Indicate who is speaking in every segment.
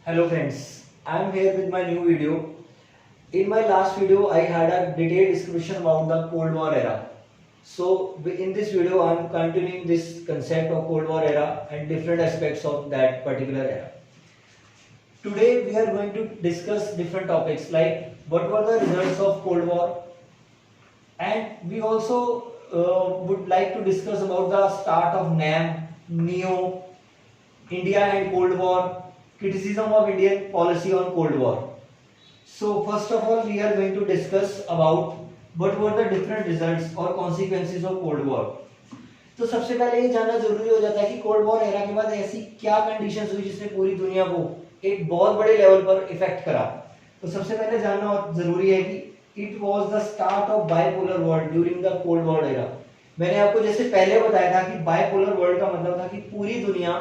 Speaker 1: Hello friends, I am here with my new video. In my last video, I had a detailed description about the Cold War era. So in this video, I am continuing this concept of Cold War era and different aspects of that particular era. Today, we are going to discuss different topics like what were the results of Cold War, and we also would like to discuss about the start of NAM, NEO, India and Cold War, criticism of Indian policy on Cold War. So first of all, we are going to discuss about what were the different results or consequences of Cold War. तो सबसे पहले ये जानना जरूरी हो जाता है कि कोल्ड वॉर एरा के बाद ऐसी क्या कंडीशंस हुई जिसने पूरी दुनिया को एक बहुत बड़े लेवल पर इफेक्ट करा। तो सबसे पहले जानना जरूरी है कि it was the start of bipolar world during the cold war era. मैंने आपको जैसे पहले बताया था कि बाइपोलर वर्ल्ड का मतलब था कि पूरी दुनिया,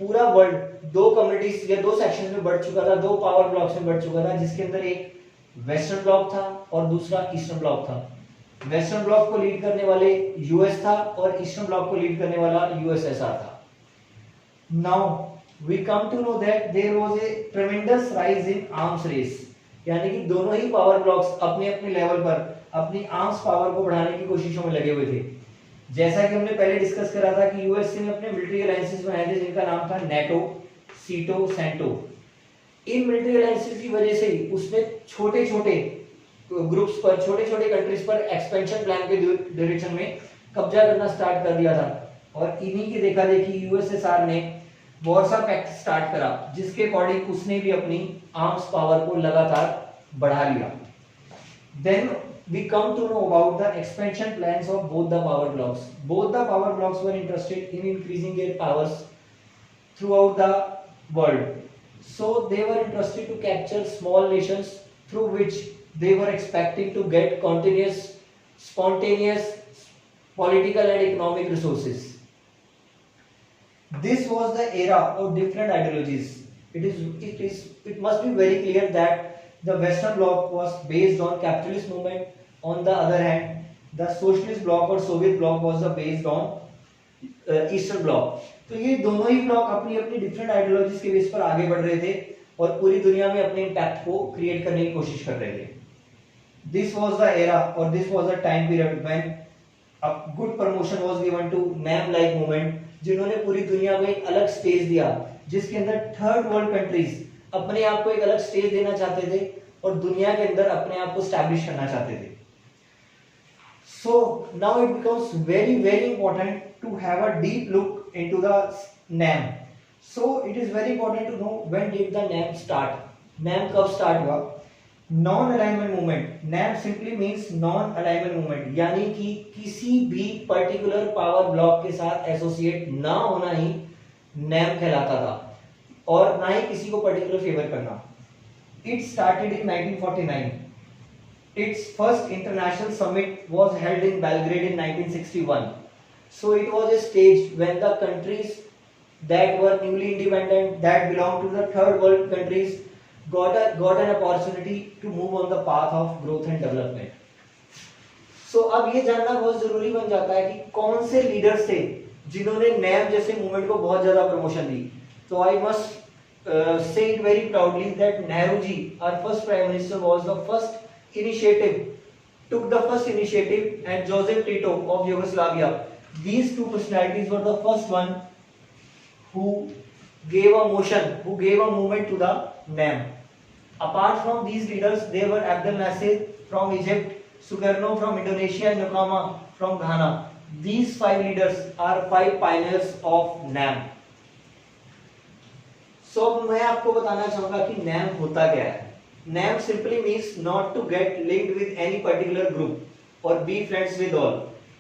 Speaker 1: पूरा वर्ल्ड दो कम्युनिटीज या दो सेक्शन में बढ़ चुका था, दो पावर ब्लॉक्स में बढ़ चुका था, जिसके अंदर एक वेस्टर्न ब्लॉक था और दूसरा ईस्टर्न ब्लॉक था। वेस्टर्न ब्लॉक को लीड करने वाले यूएस था और ईस्टर्न ब्लॉक को लीड करने वाला यूएसएसआर था। Now we come to know that there was a tremendous rise in arms race, यानी कि दोनों ही पावर ब्लॉक्स अपने अपने लेवल पर अपनी आर्म्स पावर को बढ़ाने की कोशिशों में लगे हुए थे। जैसा कि हमने पहले डिस्कस करा था कि यूएसए ने अपने मिलिट्री अलायंसेस बनाए थे जिनका नाम था नेटो, सीटो, सेंटो। इन मिलिट्री अलायंसेस की वजह से ही उसने छोटे छोटे ग्रुप्स पर, छोटे छोटे कंट्रीज पर एक्सपेंशन प्लान के डायरेक्शन में कब्जा करना स्टार्ट कर दिया था। और इन्हीं की देखा देखी यूएसएसआर ने वॉर्सा पैक्ट स्टार्ट करा, जिसके अकॉर्डिंग उसने भी अपनी आर्म्स पावर को लगातार बढ़ा लिया। Then we come to know about the expansion plans of both the power blocks. Both the power blocks were interested in increasing their powers throughout the world. So they were interested to capture small nations through which they were expecting to get continuous, spontaneous political and economic resources. This was the era of different ideologies. It must be very clear that the Western Bloc was based on capitalist movement. On the other hand, the Socialist Bloc or Soviet Bloc was based on Eastern Bloc. तो ये दोनों ही block अपनी अपनी different ideologies के base पर आगे बढ़ रहे थे और पूरी दुनिया में अपने इम्पैक्ट को क्रिएट करने की कोशिश कर रहे थे। This was the era or this was the time period when a good promotion was given to NAM-like movement, जिन्होंने पूरी दुनिया में एक अलग स्टेज दिया, जिसके अंदर थर्ड वर्ल्ड कंट्रीज अपने आप को एक अलग स्टेज देना चाहते थे और दुनिया के अंदर अपने आप को स्टैब्लिश करना चाहते थे। So now it becomes very very important to have a deep look into the NAM. So it is very important to know when did the NAM start. NAM कब start हुआ? Non alignment movement, NAM simply means non alignment movement, यानी कि किसी भी particular power block के साथ associate ना होना ही NAM कहलाता था और ना ही किसी को पर्टिकुलर फेवर करना। It started in 1949. Its first international summit was held in Belgrade in 1961. So it was a stage when the countries that were newly independent, that belonged to the third world countries, got an opportunity to move on the path of growth and development. So अब ये जानना बहुत जरूरी बन जाता है कि कौन से लीडर्स थे जिन्होंने NAM जैसे मूवमेंट को बहुत ज्यादा प्रमोशन दी। तो I must say it very proudly that Nehru ji, our first prime minister, was the first took the first initiative, and Joseph Tito of Yugoslavia, these two personalities were the first one who gave a movement to the NAM. Apart from these leaders, there were Abdel Nasser from Egypt, Sukarno from Indonesia, and Nkrumah from Ghana. These five leaders are five pioneers of NAM. So मैं आपको बताना चाहूंगा कि NAM होता क्या है। NAM simply means not to get linked with any particular group or be friends with all.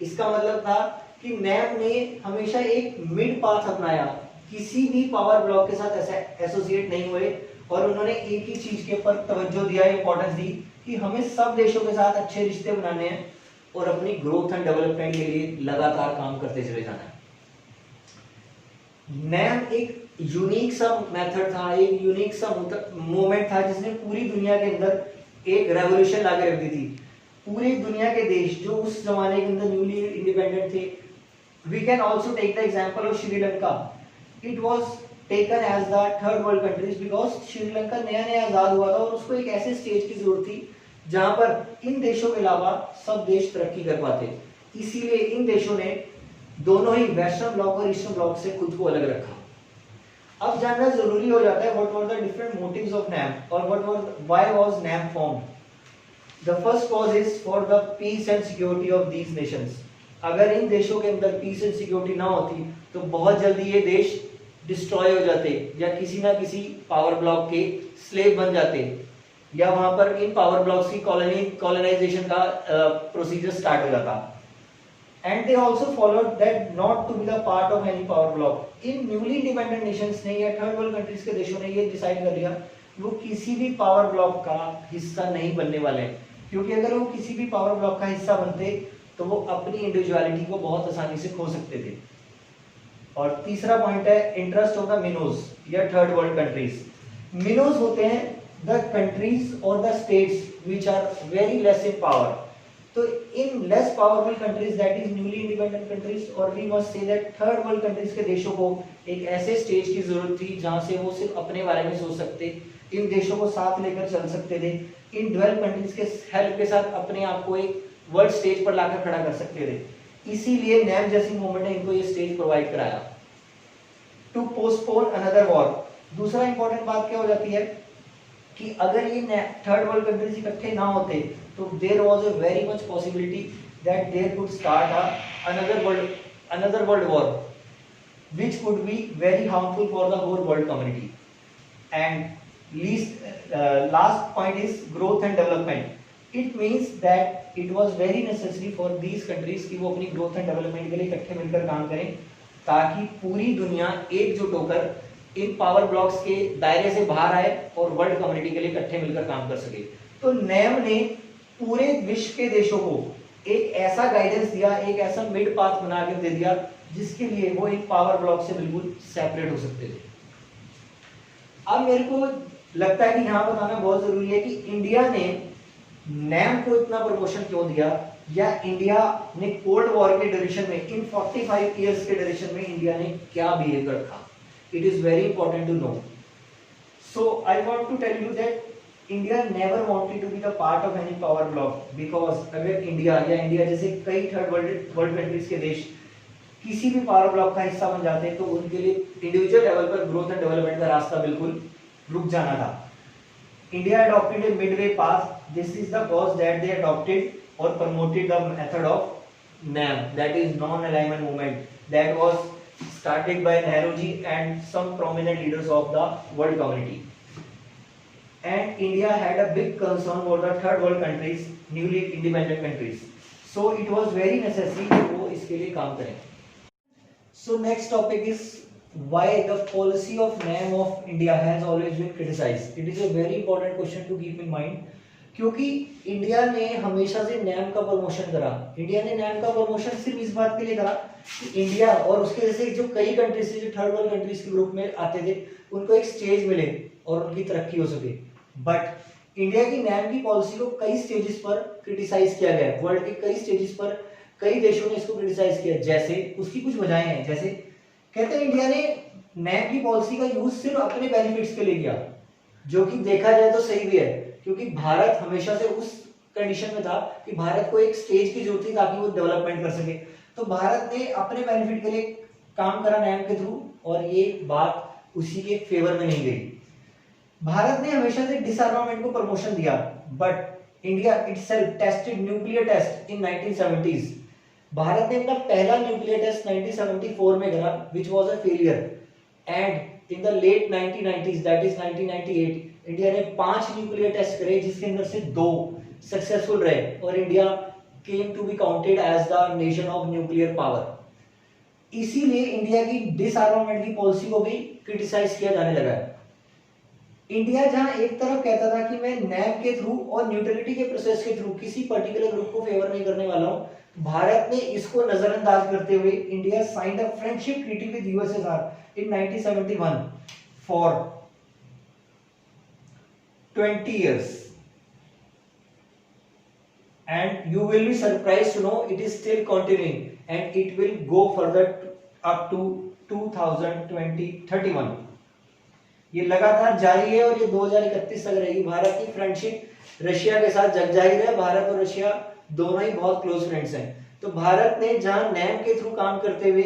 Speaker 1: इसका मतलब था कि NAM ने हमेशा एक मिड पाथ अपनाया, किसी भी पावर ब्लॉक के साथ ऐसे एसोसिएट नहीं हुए और उन्होंने एक ही चीज के ऊपर तवज्जो दिया, इंपॉर्टेंस दी कि हमें सब देशों के साथ अच्छे रिश्ते बनाने हैं और अपनी ग्रोथ एंड डेवलपमेंट के लिए लगातार काम करते चले जाना है। NAM एक यूनिक सा मेथड था, एक यूनिक सा मूवमेंट था जिसने पूरी दुनिया के अंदर एक रेवोल्यूशन लाके रख दी थी। पूरी दुनिया के देश जो उस जमाने के अंदर न्यूली इंडिपेंडेंट थे, we can also take the example of Sri Lanka. It was taken as the third world countries because Sri Lanka नया नया आजाद हुआ था और उसको एक ऐसे स्टेज की जरूरत थी जहां पर इन देशों के अलावा सब देश तरक्की कर पाते। इसीलिए इन देशों ने दोनों ही वेस्टर्न ब्लॉक और ईस्टर्न ब्लॉक से खुद को अलग रखा। अब जानना जरूरी हो जाता है what were the different motives of NAM और why was NAM formed. The first cause is for the peace and security of these nations. अगर इन देशों के अंदर पीस एंड सिक्योरिटी ना होती तो बहुत जल्दी ये देश डिस्ट्रॉय हो जाते या किसी ना किसी पावर ब्लॉक के स्लेव बन जाते या वहां पर इन पावर ब्लॉक्स की कॉलोनाइजेशन का प्रोसीजर स्टार्ट हो जाता। And they also followed that not to be the part of any power bloc. इन न्यूली इंडिपेंडेंट नेशंस ने या थर्ड वर्ल्ड कंट्रीज के देशों ने ये डिसाइड कर लिया वो किसी भी पावर ब्लॉक का हिस्सा नहीं बनने वाले हैं, क्योंकि अगर वो किसी भी पावर ब्लॉक का हिस्सा बनते तो वो अपनी इंडिविजुअलिटी को बहुत आसानी से खो सकते थे। और तीसरा पॉइंट है इंटरेस्ट ऑफ द मिनोज या थर्ड वर्ल्ड कंट्रीज। मिनोज होते हैं द कंट्रीज और the states which are very less in power. तो इन less powerful countries that is newly independent countries और we must say that third world countries के देशों को एक ऐसे स्टेज की जरूरत थी जहां से वो सिर्फ अपने बारे में सोच सकते, इन देशों को साथ लेकर चल सकते थे, इन डेवलप कंट्रीज के हेल्प के साथ अपने आप को एक वर्ल्ड स्टेज पर लाकर खड़ा कर सकते थे। इसीलिए नैम जैसी मूवमेंट ने इनको ये स्टेज प्रोवाइड कराया। To postpone another war. दूसरा इंपॉर्टेंट बात क्या हो जाती है कि अगर ये थर्ड वर्ल्ड कंट्रीज इकट्ठे ना होते तो there was a very much possibility that there could start another world war which could be very harmful for the whole world community. And last point is growth and development. It means that it was very necessary for these countries कि वो अपनी growth and development के लिए इकट्ठे मिलकर काम करें ताकि पूरी दुनिया एकजुट होकर इन पावर ब्लॉक्स के दायरे से बाहर आए और वर्ल्ड कम्युनिटी के लिए इकट्ठे मिलकर काम कर सके। तो नैम ने पूरे विश्व के देशों को एक ऐसा गाइडेंस दिया, एक ऐसा मिड पाथ बना कर दे दिया जिसके लिए वो इन पावर ब्लॉक से बिल्कुल सेपरेट हो सकते थे। अब मेरे को लगता है कि यहाँ बताना बहुत जरूरी है कि इंडिया ने नैम को इतना प्रमोशन क्यों दिया या इंडिया ने कोल्ड वॉर के ड्यूरेशन में इन 45 इयर्स के ड्यूरेशन में इंडिया ने क्या बिहेव रखा। It is very important to know. So I want to tell you that India never wanted to be the part of any power bloc because अगर India या India जैसे कई third world countries के देश किसी भी power block का हिस्सा बन जाते तो उनके लिए इंडिविजुअल लेवल पर ग्रोथ एंड डेवलपमेंट का रास्ता बिल्कुल रुक जाना था। India adopted a midway path. This is the cause that they adopted or promoted the method of NAM, that is non-alignment movement, that was started by Nehruji and some prominent leaders of the world community. And India had a big concern for the third world countries, newly independent countries. So it was very necessary कि वो इसके लिए काम करें. So next topic is why the policy of NAM of India has always been criticized. It is a very important question to keep in mind. क्योंकि India ने हमेशा से नैम का प्रमोशन करा। इंडिया ने नैम का प्रमोशन सिर्फ इस बात के लिए करा कि इंडिया और उसके जैसे जो कई कंट्रीज जो थर्ड वर्ल्ड कंट्रीज के ग्रुप में आते थे उनको एक स्टेज मिले और उनकी तरक्की हो सके। बट इंडिया की नैम की पॉलिसी को कई स्टेजेस पर क्रिटिसाइज किया गया। वर्ल्ड के कई स्टेजेस पर कई देशों ने इसको क्रिटिसाइज किया। जैसे उसकी कुछ वजहें हैं, जैसे कहते हैं इंडिया ने नैम की पॉलिसी का यूज सिर्फ अपने बेनिफिट्स के लिए किया, जो कि देखा जाए तो सही भी है क्योंकि भारत हमेशा से उस कंडीशन में था कि भारत को एक स्टेज की जरूरत थी ताकि वो डेवलपमेंट कर सके। तो भारत ने अपने बेनिफिट के लिए काम करा नैम के थ्रू और ये बात उसी के फेवर में नहीं गई। भारत ने हमेशा से डिसआर्मामेंट को प्रमोशन दिया but India itself tested nuclear test in 1970s। Bharat ने अपना पहला न्यूक्लियर टेस्ट 1974 में करा which was a failure and in the late 1990s that is 1998 India ने 5 न्यूक्लियर टेस्ट करे जिसके अंदर से 2 सक्सेसफुल रहे और India came to be counted as the nation of nuclear power. इसीलिए इंडिया की डिसआर्मामेंट की पॉलिसी को भी क्रिटिसाइज किया जाने लगा है। इंडिया जहां एक तरफ कहता था कि मैं नैम के थ्रू और न्यूट्रलिटी के प्रोसेस के थ्रू किसी पर्टिकुलर ग्रुप को फेवर नहीं करने वाला हूं, भारत ने इसको नजरअंदाज करते हुए India signed a friendship treaty with USSR in 1971 for 20 years and you will be surprised to know it is still continuing and it will go further up to 2031. ये लगातार जारी है और ये 2031 तक रहेगी। भारत की फ्रेंडशिप रशिया के साथ जग जाहिर है, भारत और रशिया दोनों ही बहुत क्लोज फ्रेंड्स हैं। तो भारत ने जहां नैम के थ्रू काम करते हुए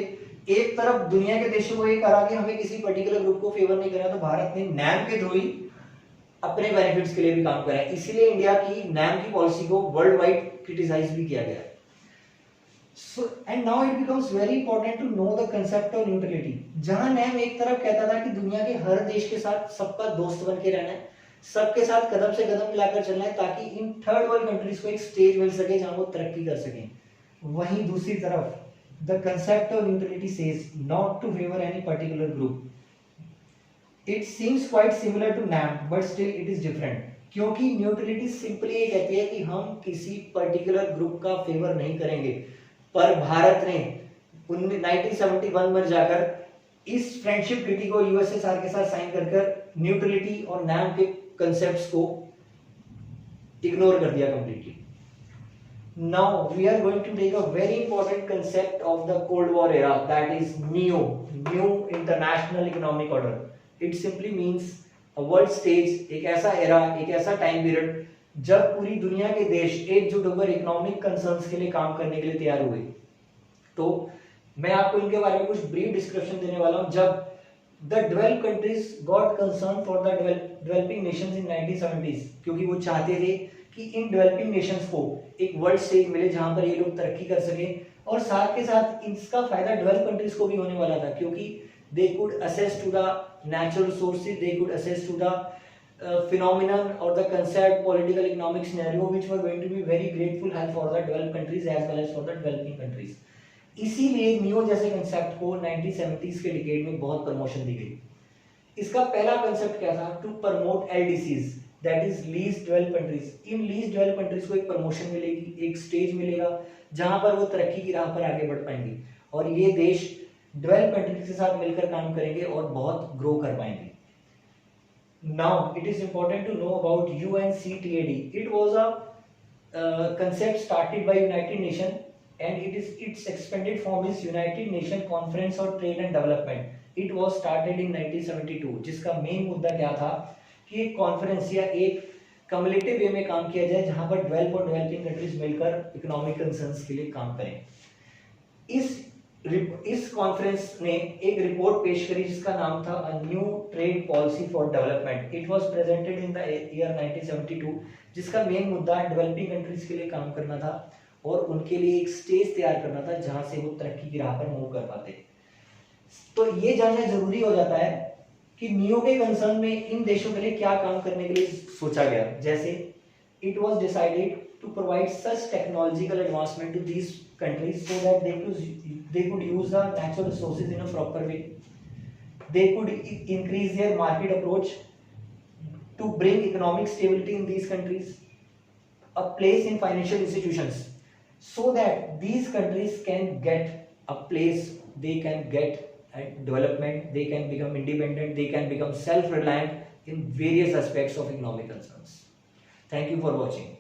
Speaker 1: एक तरफ दुनिया के देशों को ये करा कि हमें किसी पर्टिकुलर ग्रुप को फेवर नहीं करना, तो भारत ने नैम के थ्रू ही अपने बेनिफिट्स के लिए भी काम करा है। इसीलिए इंडिया की नैम की पॉलिसी को वर्ल्ड वाइड क्रिटिसाइज भी किया गया है। So and now it becomes very important to know the concept of neutrality। जहां नैम एक तरफ कहता था कि दुनिया के हर देश के साथ सबका दोस्त बन के रहना है, सबके साथ कदम से कदम मिलाकर चलना है, ताकि इन थर्ड वर्ल्ड कंट्रीज को एक स्टेज मिल सके जहां वो तरक्की कर सकें। वहीं दूसरी तरफ the concept of neutrality says not to favor any particular group। It seems quite similar to NAM but still it is different। क्योंकि न्यूट्रलिटी सिंपली ये कहती है कि हम किसी पर्टिकुलर ग्रुप का फेवर नहीं करेंगे, पर भारत ने 1971 में जाकर इस फ्रेंडशिप ट्रीटी को यूएसएसआर के साथ साइन कर न्यूट्रलिटी और नैम के कंसेप्ट्स को इग्नोर कर दिया completely. Now we are going to take a very important concept of the Cold War era, that is NEO, New International Economic Order। It simply means a world stage, एक ऐसा era, एक ऐसा time period जब पूरी दुनिया के देश एकजुट होकर इकोनॉमिक कंसर्न्स के लिए काम करने के लिए तैयार हुए। तो मैं आपको इनके बारे में कुछ ब्रीफ डिस्क्रिप्शन देने वाला हूं। जब the developed countries got concern for the developing Nations in 1970s, क्योंकि वो चाहते थे कि इन डेवलपिंग नेशंस को एक वर्ल्ड स्टेज मिले जहां पर ये लोग तरक्की कर सके, और साथ के साथ इसका फायदा डेवलप कंट्रीज को भी होने वाला था, क्योंकि they could access to the natural resources, they could access to the phenomenon or the concept political economic scenario which were going to be very grateful help for the developed countries as well as for the developing countries। इसीलिए neo जैसे concept को 1970s के decade में बहुत promotion दी गई। इसका पहला concept क्या था? To promote LDCs, that is least developed countries. इन लीस्ट डेवलप्ड कंट्रीज को एक प्रमोशन मिलेगी, एक स्टेज मिलेगा जहां पर वो तरक्की की राह पर आगे बढ़ पाएंगे, और ये देश डेवलप्ड कंट्रीज के साथ मिलकर काम करेंगे और बहुत ग्रो कर पाएंगे। Now it is important to know about UNCTAD। इट वाज अ concept started by United Nation and its expanded form is United Nation Conference on Trade and Development। it was started in 1972, जिसका मेन मुद्दा क्या था कि एक कॉन्फ्रेंस या एक कम्युलेटिव वे में काम किया जाए जहां पर डेवलप और डेवलपिंग कंट्रीज मिलकर इकोनॉमिक कंसर्न्स के लिए काम करें। इस कॉन्फ्रेंस ने एक रिपोर्ट पेश करी जिसका नाम था a new trade policy for development. It was presented in the year 1972, जिसका मेन मुद्दा डेवलपिंग कंट्रीज के लिए काम करना था और उनके लिए एक स्टेज तैयार करना था जहां से वो तरक्की की राह पर मूव कर पाते। तो ये जानना जरूरी हो जाता है कि नियो के कंसर्न में इन देशों के लिए क्या काम करने के लिए सोचा गया। जैसे it was decided to provide such technological advancement to these countries so that they could use the natural resources in a proper way। they could increase their market approach to bring economic stability in these countries, a place in financial institutions so that these countries can get a place, they can get development, they can become independent, they can become self-reliant in various aspects of economic concerns। Thank you for watching।